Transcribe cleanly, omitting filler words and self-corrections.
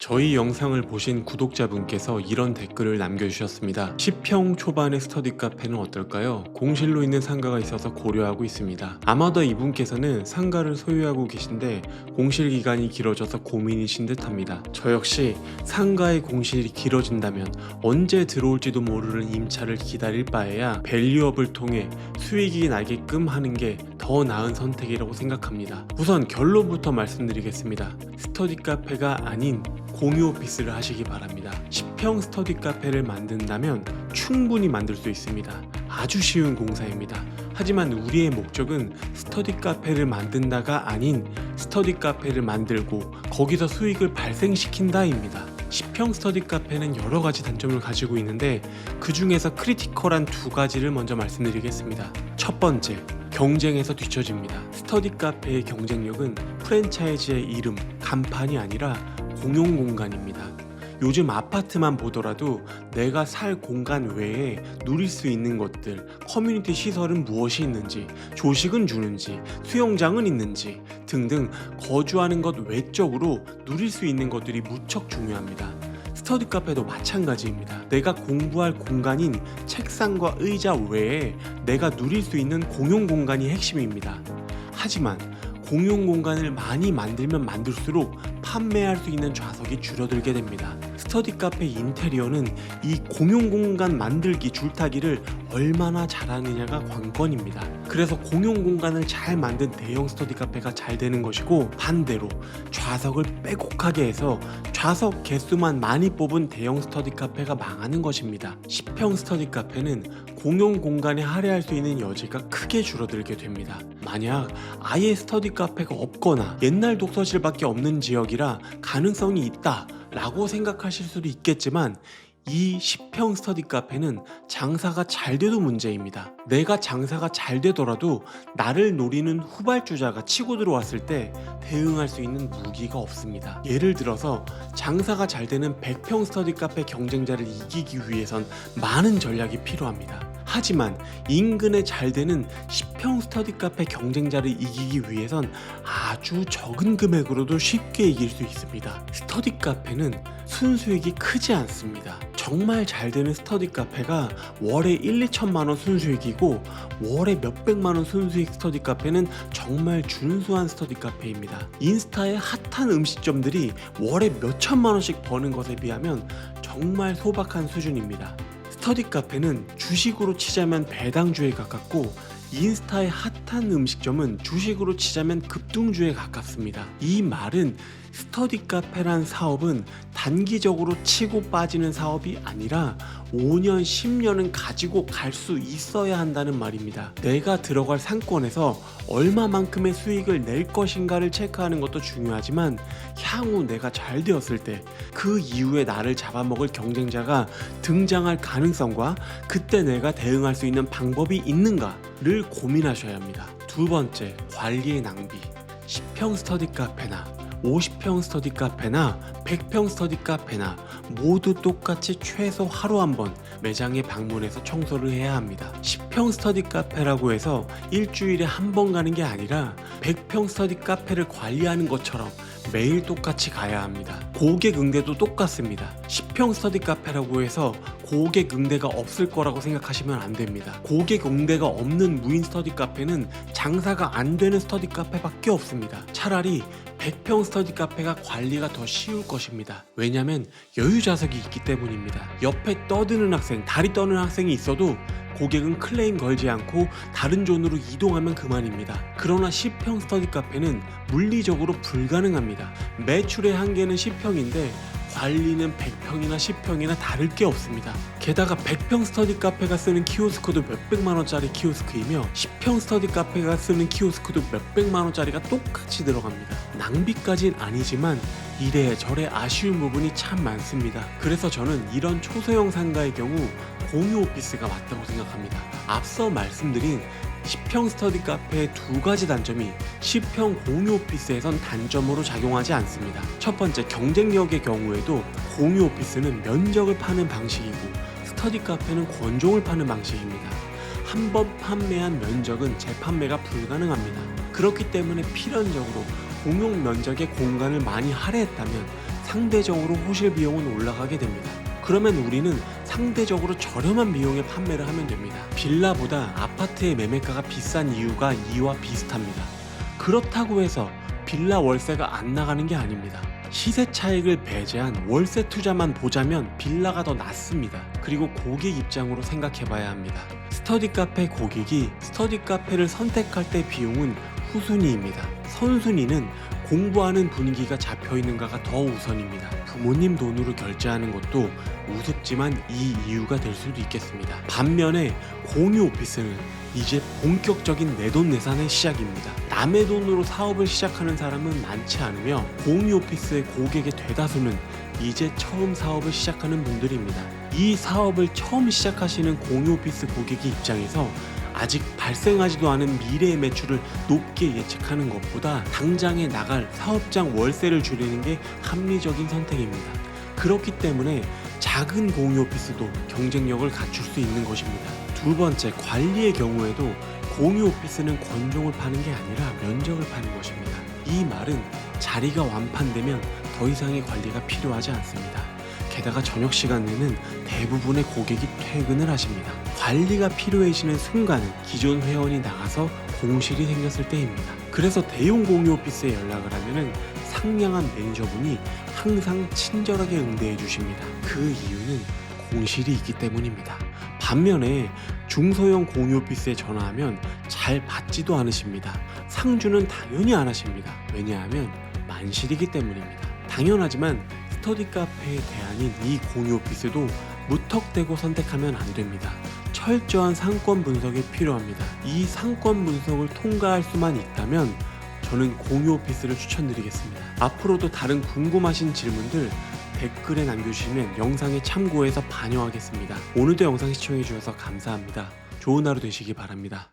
저희 영상을 보신 구독자분께서 이런 댓글을 남겨주셨습니다. 10평 초반의 스터디 카페는 어떨까요? 공실로 있는 상가가 있어서 고려하고 있습니다. 아마도 이분께서는 상가를 소유하고 계신데 공실 기간이 길어져서 고민이신 듯합니다. 저 역시 상가의 공실이 길어진다면 언제 들어올지도 모르는 임차를 기다릴 바에야 밸류업을 통해 수익이 나게끔 하는 게 더 나은 선택이라고 생각합니다. 우선 결론부터 말씀드리겠습니다. 스터디 카페가 아닌 공유 오피스를 하시기 바랍니다. 10평 스터디 카페를 만든다면 충분히 만들 수 있습니다. 아주 쉬운 공사입니다. 하지만 우리의 목적은 스터디 카페를 만든다가 아닌 스터디 카페를 만들고 거기서 수익을 발생시킨다입니다. 10평 스터디 카페는 여러 가지 단점을 가지고 있는데 그 중에서 크리티컬한 두 가지를 먼저 말씀드리겠습니다. 첫 번째, 경쟁에서 뒤처집니다. 스터디 카페의 경쟁력은 프랜차이즈의 이름, 간판이 아니라 공용 공간입니다. 요즘 아파트만 보더라도 내가 살 공간 외에 누릴 수 있는 것들, 커뮤니티 시설은 무엇이 있는지, 조식은 주는지, 수영장은 있는지 등등 거주하는 것 외적으로 누릴 수 있는 것들이 무척 중요합니다. 스터디 카페도 마찬가지입니다. 내가 공부할 공간인 책상과 의자 외에 내가 누릴 수 있는 공용 공간이 핵심입니다. 하지만 공용 공간을 많이 만들면 만들수록 판매할 수 있는 좌석이 줄어들게 됩니다. 스터디 카페 인테리어는 이 공용 공간 만들기 줄타기를 얼마나 잘하느냐가 관건입니다. 그래서 공용 공간을 잘 만든 대형 스터디 카페가 잘 되는 것이고, 반대로 좌석을 빼곡하게 해서 좌석 개수만 많이 뽑은 대형 스터디 카페가 망하는 것입니다. 10평 스터디 카페는 공용 공간에 할애할 수 있는 여지가 크게 줄어들게 됩니다. 만약 아예 스터디 카페가 없거나 옛날 독서실밖에 없는 지역이라 가능성이 있다 라고 생각하실 수도 있겠지만, 이 10평 스터디 카페는 장사가 잘 돼도 문제입니다. 내가 장사가 잘 되더라도 나를 노리는 후발주자가 치고 들어왔을 때 대응할 수 있는 무기가 없습니다. 예를 들어서 장사가 잘 되는 100평 스터디 카페 경쟁자를 이기기 위해선 많은 전략이 필요합니다. 하지만 인근에 잘 되는 10평 스터디 카페 경쟁자를 이기기 위해선 아주 적은 금액으로도 쉽게 이길 수 있습니다. 스터디 카페는 순수익이 크지 않습니다. 정말 잘 되는 스터디 카페가 월에 1, 2천만 원 순수익이고 월에 몇백만 원 순수익 스터디 카페는 정말 준수한 스터디 카페입니다. 인스타에 핫한 음식점들이 월에 몇천만 원씩 버는 것에 비하면 정말 소박한 수준입니다. 스터디 카페는 주식으로 치자면 배당주에 가깝고, 인스타의 핫한 음식점은 주식으로 치자면 급등주에 가깝습니다. 이 말은 스터디 카페란 사업은 단기적으로 치고 빠지는 사업이 아니라 5년, 10년은 가지고 갈 수 있어야 한다는 말입니다. 내가 들어갈 상권에서 얼마만큼의 수익을 낼 것인가를 체크하는 것도 중요하지만, 향후 내가 잘 되었을 때 그 이후에 나를 잡아먹을 경쟁자가 등장할 가능성과 그때 내가 대응할 수 있는 방법이 있는가를 고민하셔야 합니다. 두 번째, 관리의 낭비. 10평 스터디 카페나 50평 스터디 카페나 100평 스터디 카페나 모두 똑같이 최소 하루 한 번 매장에 방문해서 청소를 해야 합니다. 10평 스터디 카페라고 해서 일주일에 한 번 가는 게 아니라 100평 스터디 카페를 관리하는 것처럼 매일 똑같이 가야 합니다. 고객 응대도 똑같습니다. 10평 스터디 카페라고 해서 고객 응대가 없을 거라고 생각하시면 안 됩니다. 고객 응대가 없는 무인 스터디 카페는 장사가 안 되는 스터디 카페밖에 없습니다. 차라리 100평 스터디 카페가 관리가 더 쉬울 것입니다. 왜냐면 여유 좌석이 있기 때문입니다. 옆에 떠드는 학생, 다리 떠는 학생이 있어도 고객은 클레임 걸지 않고 다른 존으로 이동하면 그만입니다. 그러나 10평 스터디 카페는 물리적으로 불가능합니다. 매출의 한계는 10평인데 관리는 100평이나 10평이나 다를 게 없습니다. 게다가 100평 스터디 카페가 쓰는 키오스크도 몇백만 원짜리 키오스크이며 10평 스터디 카페가 쓰는 키오스크도 몇백만 원짜리가 똑같이 들어갑니다. 낭비까진 아니지만 이래저래 아쉬운 부분이 참 많습니다. 그래서 저는 이런 초소형 상가의 경우 공유 오피스가 맞다고 생각합니다. 앞서 말씀드린 10평 스터디 카페의 두 가지 단점이 10평 공유 오피스에선 단점으로 작용하지 않습니다. 첫 번째, 경쟁력의 경우에도 공유 오피스는 면적을 파는 방식이고 스터디 카페는 권종을 파는 방식입니다. 한 번 판매한 면적은 재판매가 불가능합니다. 그렇기 때문에 필연적으로 공용 면적의 공간을 많이 할애했다면 상대적으로 호실 비용은 올라가게 됩니다. 그러면 우리는 상대적으로 저렴한 비용에 판매를 하면 됩니다. 빌라보다 아파트의 매매가가 비싼 이유가 이와 비슷합니다. 그렇다고 해서 빌라 월세가 안 나가는 게 아닙니다. 시세 차익을 배제한 월세 투자만 보자면 빌라가 더 낫습니다. 그리고 고객 입장으로 생각해 봐야 합니다. 스터디 카페 고객이 스터디 카페를 선택할 때 비용은 후순위입니다. 선순위는 공부하는 분위기가 잡혀있는가가 더 우선입니다. 부모님 돈으로 결제하는 것도 우습지만 이 이유가 될 수도 있겠습니다. 반면에 공유 오피스는 이제 본격적인 내돈내산의 시작입니다. 남의 돈으로 사업을 시작하는 사람은 많지 않으며 공유 오피스의 고객의 대다수는 이제 처음 사업을 시작하는 분들입니다. 이 사업을 처음 시작하시는 공유 오피스 고객의 입장에서 아직 발생하지도 않은 미래의 매출을 높게 예측하는 것보다 당장에 나갈 사업장 월세를 줄이는 게 합리적인 선택입니다. 그렇기 때문에 작은 공유 오피스도 경쟁력을 갖출 수 있는 것입니다. 두 번째, 관리의 경우에도 공유 오피스는 권종을 파는 게 아니라 면적을 파는 것입니다. 이 말은 자리가 완판되면 더 이상의 관리가 필요하지 않습니다. 게다가 저녁 시간에는 대부분의 고객이 퇴근을 하십니다. 관리가 필요해지는 순간은 기존 회원이 나가서 공실이 생겼을 때입니다. 그래서 대용 공유 오피스에 연락을 하면은 상냥한 매니저분이 항상 친절하게 응대해 주십니다. 그 이유는 공실이 있기 때문입니다. 반면에 중소형 공유 오피스에 전화하면 잘 받지도 않으십니다. 상주는 당연히 안 하십니다. 왜냐하면 만실이기 때문입니다. 당연하지만 스터디 카페의 대안인 이 공유 오피스도 무턱대고 선택하면 안 됩니다. 철저한 상권 분석이 필요합니다. 이 상권 분석을 통과할 수만 있다면 저는 공유 오피스를 추천드리겠습니다. 앞으로도 다른 궁금하신 질문들 댓글에 남겨주시면 영상에 참고해서 반영하겠습니다. 오늘도 영상 시청해주셔서 감사합니다. 좋은 하루 되시기 바랍니다.